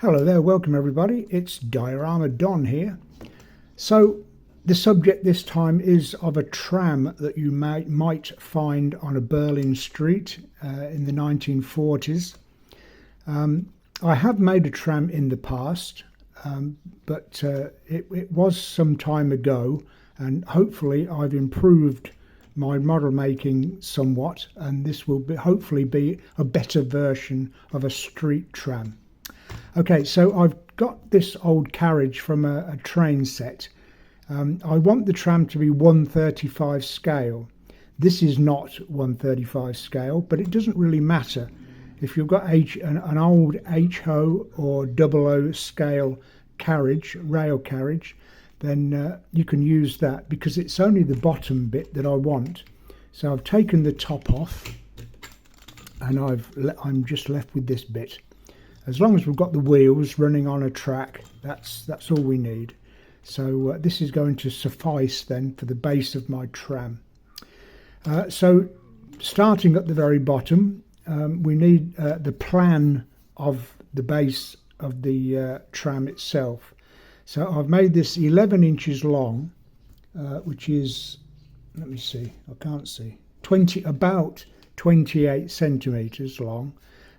Hello there, welcome everybody. It's Diorama Don here. So the subject this time is of a tram that you might find on a Berlin street in the 1940s. I have made a tram in the past, but it was some time ago, and hopefully I've improved my model making somewhat, and this will hopefully be a better version of a street tram. Okay, so I've got this old carriage from a train set. I want the tram to be 1/35 scale. This is not 1/35 scale, but it doesn't really matter. If you've got an old HO or 00 scale carriage, rail carriage, then you can use that because it's only the bottom bit that I want. So I've taken the top off and I'm just left with this bit. As long as we've got the wheels running on a track, that's all we need. So this is going to suffice then for the base of my tram. So starting at the very bottom, we need the plan of the base of the tram itself. So I've made this 11 inches long, which is, let me see, I can't see, about 28 centimetres long.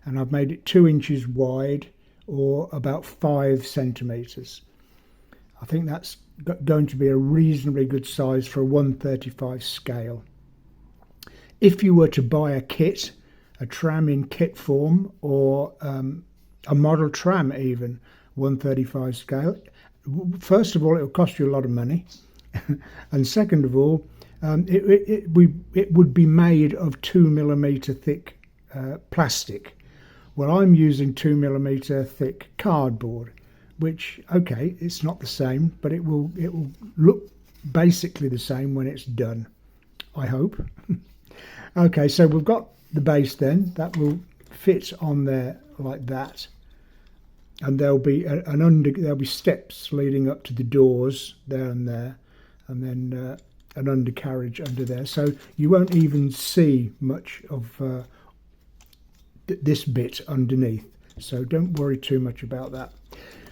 And I've made it 2 inches wide, or about 5 centimetres. I think that's going to be a reasonably good size for a 1/35 scale. If you were to buy a kit, a tram in kit form, or a model tram even, 1/35 scale, first of all, it will cost you a lot of money. And second of all, it would be made of 2mm thick plastic. Well, I'm using 2mm thick cardboard, which, okay, it's not the same, but it will look basically the same when it's done, I hope. Okay, so we've got the base then. That will fit on there like that. And there'll be there'll be steps leading up to the doors there, and then an undercarriage under there. So you won't even see much of this bit underneath, so don't worry too much about that.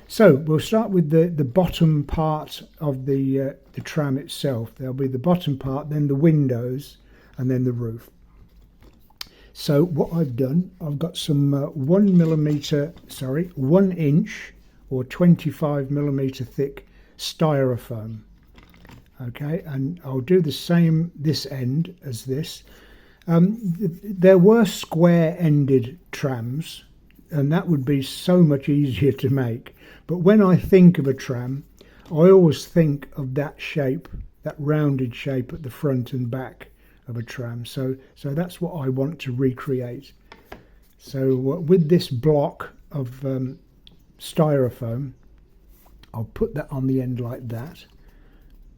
So we'll start with the bottom part of the tram itself. There'll be the bottom part, then the windows, and then the roof. So what I've done, I've got some 1 inch or 25mm thick styrofoam. Okay, and I'll do the same this end as this. There were square-ended trams, and that would be so much easier to make. But when I think of a tram, I always think of that shape, that rounded shape at the front and back of a tram. So that's what I want to recreate. So with this block of styrofoam, I'll put that on the end like that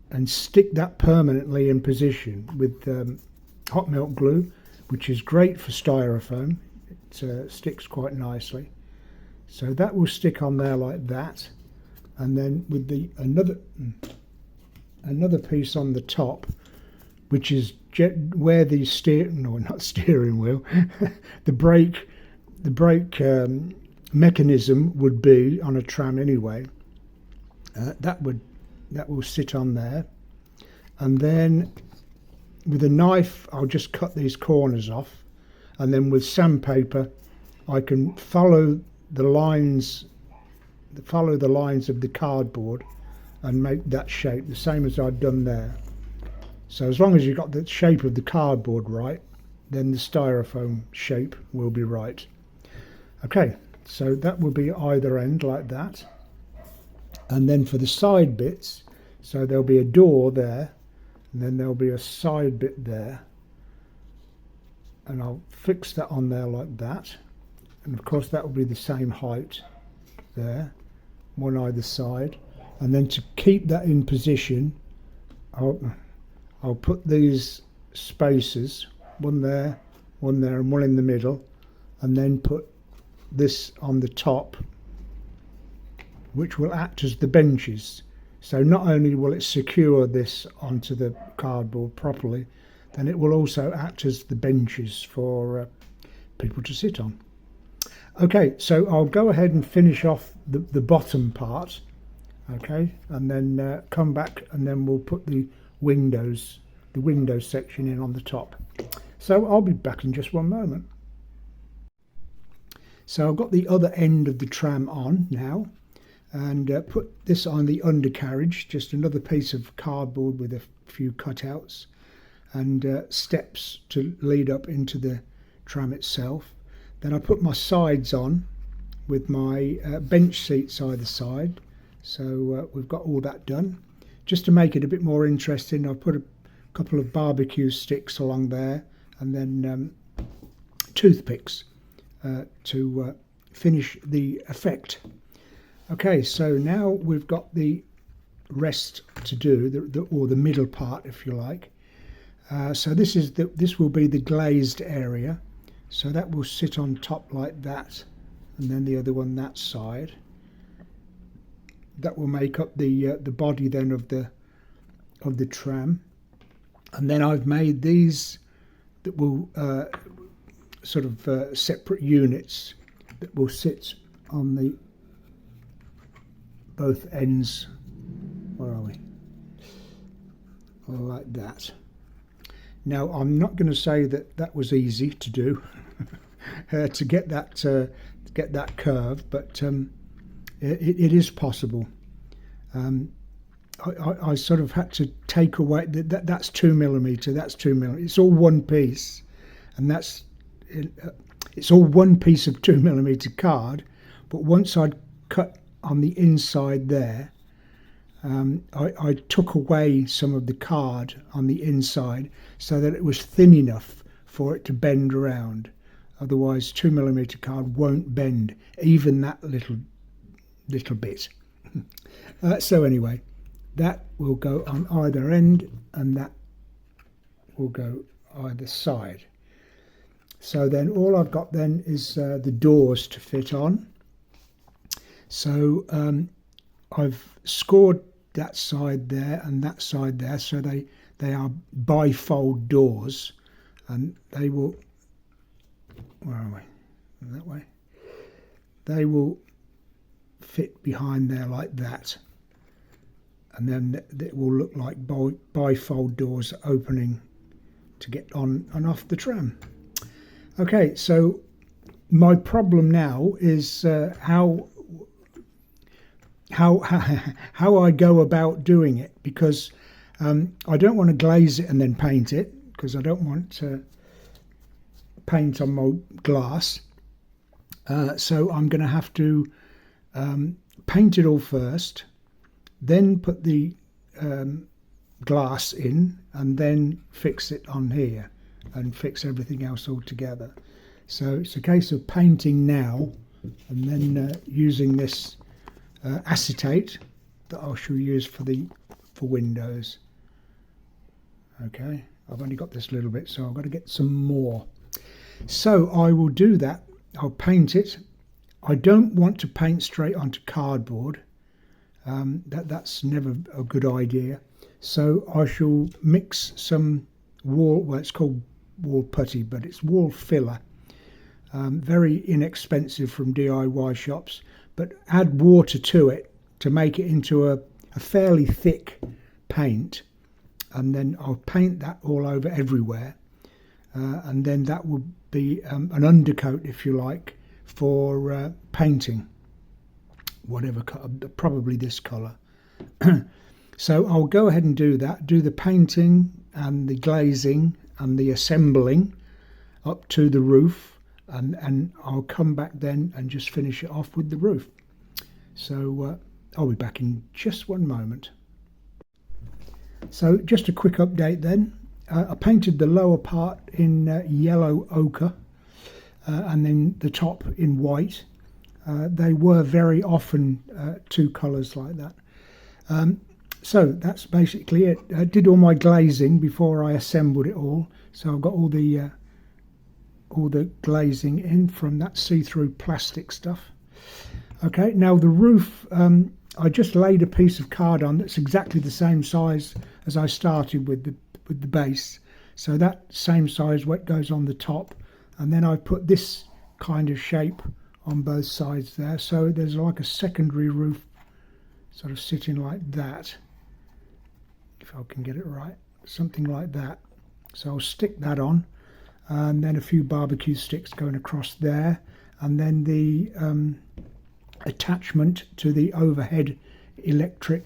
and stick that permanently in position with hot melt glue, which is great for styrofoam. It sticks quite nicely. So that will stick on there like that, and then with the another piece on the top, which is where the steering wheel, the brake mechanism would be on a tram anyway. That will sit on there, and then with a knife I'll just cut these corners off, and then with sandpaper I can follow the lines of the cardboard and make that shape the same as I've done there. So as long as you've got the shape of the cardboard right, then the styrofoam shape will be right. Okay, so that will be either end like that. And then for the side bits, so there'll be a door there, and then there'll be a side bit there, and I'll fix that on there like that. And of course that will be the same height there, one either side. And then to keep that in position, I'll put these spaces, one there, and one in the middle, and then put this on the top, which will act as the benches. So not only will it secure this onto the cardboard properly, then it will also act as the benches for people to sit on. Okay, so I'll go ahead and finish off the bottom part, okay, and then come back and then we'll put the windows section in on the top. So I'll be back in just one moment. So I've got the other end of the tram on now, and put this on the undercarriage, just another piece of cardboard with a few cutouts and steps to lead up into the tram itself. Then I put my sides on with my bench seats either side, so we've got all that done. Just to make it a bit more interesting, I've put a couple of barbecue sticks along there and then toothpicks to finish the effect. Okay, so now we've got the rest to do, or the middle part, if you like. So this will be the glazed area. So that will sit on top like that, and then the other one that side. That will make up the body then of the tram. And then I've made these that will sort of separate units that will sit on the both ends. Where are we? Like that. Now I'm not going to say that was easy to do to get that curve, but it is possible. I sort of had to take away that's 2mm, that's 2mm. It's all one piece, and it's all one piece of 2mm card. But once I'd cut on the inside there, I took away some of the card on the inside so that it was thin enough for it to bend around. Otherwise 2mm card won't bend even that little bit. So anyway, that will go on either end and that will go either side. So then all I've got then is the doors to fit on. So I've scored that side there and that side there, so they are bifold doors, and they will, where are we? That way. They will fit behind there like that, and then it will look like bifold doors opening to get on and off the tram. Okay, so my problem now is how I go about doing it, because I don't want to glaze it and then paint it, because I don't want to paint on my glass. So I'm going to have to paint it all first, then put the glass in, and then fix it on here and fix everything else all together. So it's a case of painting now and then using this acetate that I shall use for windows. Okay, I've only got this little bit, so I've got to get some more. So I will do that. I'll paint it. I don't want to paint straight onto cardboard. That's never a good idea. So I shall mix some well, it's called wall putty, but it's wall filler. Very inexpensive from DIY shops, but add water to it to make it into a fairly thick paint, and then I'll paint that all over everywhere, and then that will be an undercoat, if you like, for painting whatever colour, probably this colour. So I'll go ahead and do that, do the painting and the glazing and the assembling up to the roof, and I'll come back then and just finish it off with the roof. So I'll be back in just one moment. So just a quick update then. I painted the lower part in yellow ochre and then the top in white. They were very often two colours like that. So that's basically it. I did all my glazing before I assembled it all. So I've got all the glazing in from that see-through plastic stuff. Okay, now the roof, I just laid a piece of card on that's exactly the same size as I started with the base. So that same size what goes on the top, and then I put this kind of shape on both sides there. So there's like a secondary roof sort of sitting like that, if I can get it right, something like that. So I'll stick that on, and then a few barbecue sticks going across there, and then the attachment to the overhead electric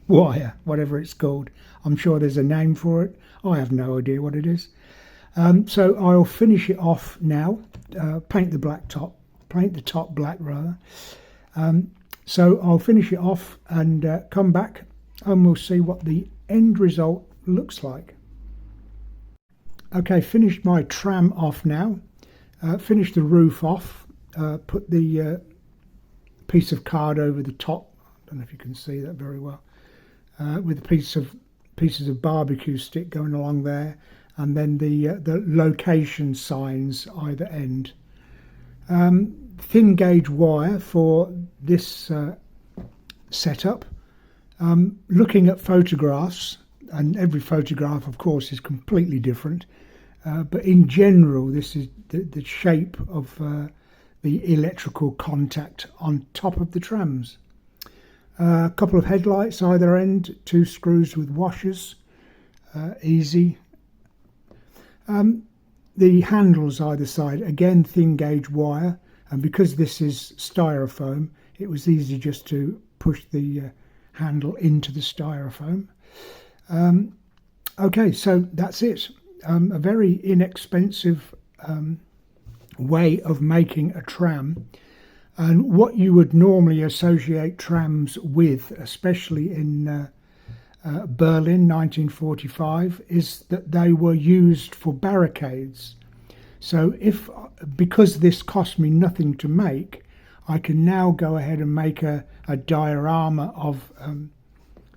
wire, whatever it's called. I'm sure there's a name for it. I have no idea what it is. So I'll finish it off now, paint the top black rather. So I'll finish it off and come back and we'll see what the end result looks like. Okay, finished my tram off now, finished the roof off, put the piece of card over the top. I don't know if you can see that very well, with pieces of barbecue stick going along there, and then the location signs either end. Thin gauge wire for this setup. Looking at photographs, and every photograph of course is completely different, but in general this is the shape of the electrical contact on top of the trams. A couple of headlights either end, 2 screws with washers, easy. The handles either side, again thin gauge wire, and because this is styrofoam it was easy just to push the handle into the styrofoam. Okay, so that's it. A very inexpensive way of making a tram, and what you would normally associate trams with, especially in Berlin 1945, is that they were used for barricades. So because this cost me nothing to make, I can now go ahead and make a diorama of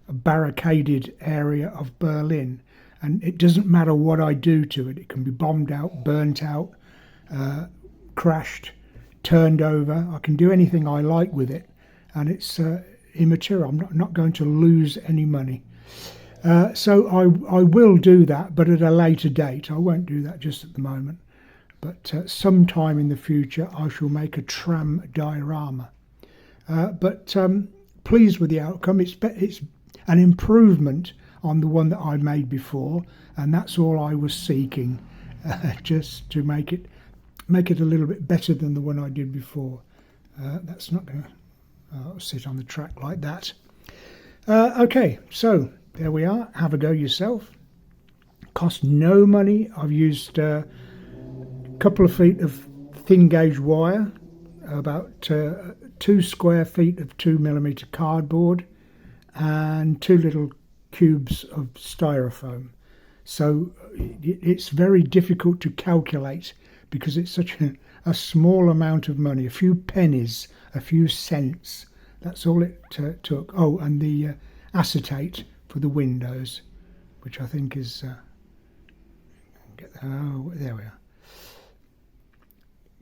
a barricaded area of Berlin, and it doesn't matter what I do to it. It can be bombed out, burnt out, crashed, turned over. I can do anything I like with it, and it's immaterial. I'm not going to lose any money. So I will do that, but at a later date. I won't do that just at the moment, but sometime in the future I shall make a tram diorama. But pleased with the outcome. It's an improvement on the one that I made before, and that's all I was seeking, just to make it a little bit better than the one I did before. That's not going to sit on the track like that. Okay, so there we are. Have a go yourself. Cost no money. I've used a couple of feet of thin gauge wire, about 2 square feet of 2mm cardboard, and 2 little cubes of styrofoam. So it's very difficult to calculate because it's such a small amount of money, a few pennies, a few cents. That's all it took. Oh, and the acetate for the windows, which I think is oh, there we are.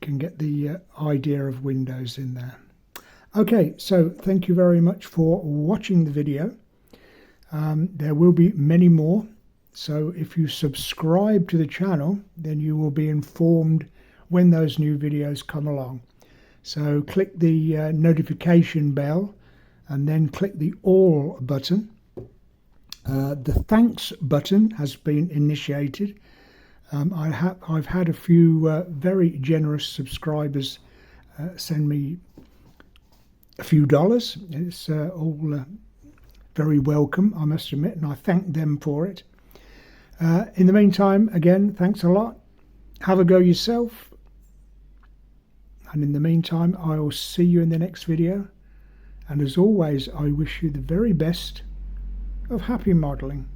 Can get the idea of windows in there. Okay, so thank you very much for watching the video. There will be many more, so if you subscribe to the channel, then you will be informed when those new videos come along. So click the notification bell and then click the all button. The thanks button has been initiated. I've had a few very generous subscribers send me a few dollars. It's all very welcome, I must admit, and I thank them for it. In the meantime, again, thanks a lot. Have a go yourself. And in the meantime, I will see you in the next video. And as always, I wish you the very best of happy modelling.